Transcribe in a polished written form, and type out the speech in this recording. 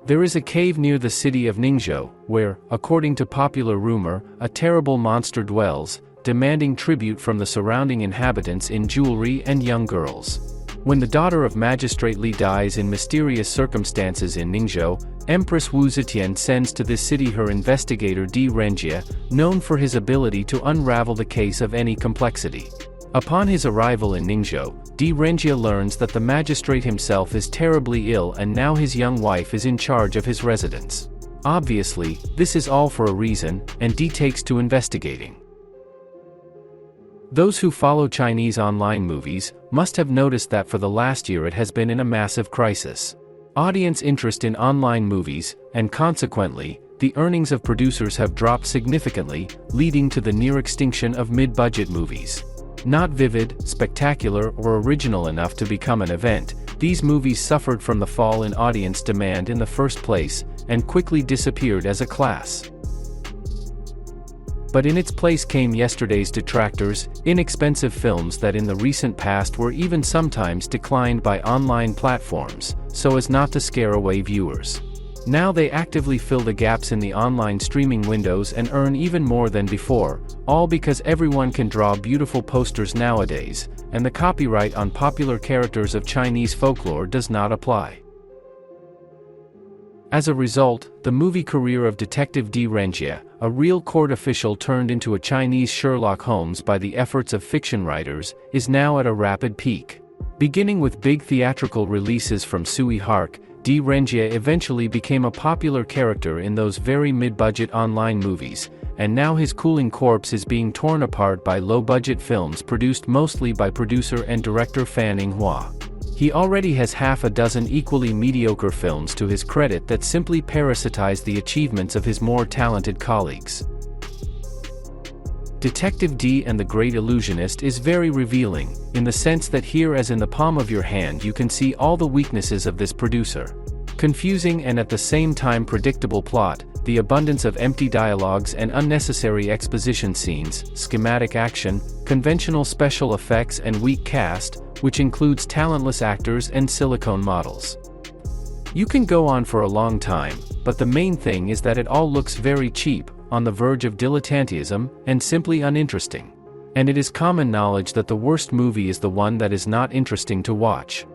There is a cave near the city of Ningzhou, where, according to popular rumor, a terrible monster dwells, demanding tribute from the surrounding inhabitants in jewelry and young girls. When the daughter of Magistrate Li dies in mysterious circumstances in Ningzhou, Empress Wu Zetian sends to this city her investigator Di-Renjie, known for his ability to unravel the case of any complexity. Upon his arrival in Ningzhou, Di-Renjie learns that the magistrate himself is terribly ill and now his young wife is in charge of his residence. Obviously, this is all for a reason, and Di takes to investigating. Those who follow Chinese online movies must have noticed that for the last year it has been in a massive crisis. Audience interest in online movies, and consequently, the earnings of producers have dropped significantly, leading to the near extinction of mid-budget movies. Not vivid, spectacular, or original enough to become an event, these movies suffered from the fall in audience demand in the first place, and quickly disappeared as a class. But in its place came yesterday's detractors, inexpensive films that in the recent past were even sometimes declined by online platforms, so as not to scare away viewers. Now they actively fill the gaps in the online streaming windows and earn even more than before, all because everyone can draw beautiful posters nowadays, and the copyright on popular characters of Chinese folklore does not apply. As a result, the movie career of Detective Di-Renjie, a real court official turned into a Chinese Sherlock Holmes by the efforts of fiction writers, is now at a rapid peak. Beginning with big theatrical releases from Sui Hark, Di-Renjie eventually became a popular character in those very mid-budget online movies, and now his cooling corpse is being torn apart by low-budget films produced mostly by producer and director Xin-Yuan. He already has half a dozen equally mediocre films to his credit that simply parasitize the achievements of his more talented colleagues. Detective D and the Great Illusionist is very revealing, in the sense that here as in the palm of your hand you can see all the weaknesses of this producer. Confusing and at the same time predictable plot, the abundance of empty dialogues and unnecessary exposition scenes, schematic action, conventional special effects and weak cast, which includes talentless actors and silicone models. You can go on for a long time, but the main thing is that it all looks very cheap, on the verge of dilettanteism, and simply uninteresting. And it is common knowledge that the worst movie is the one that is not interesting to watch.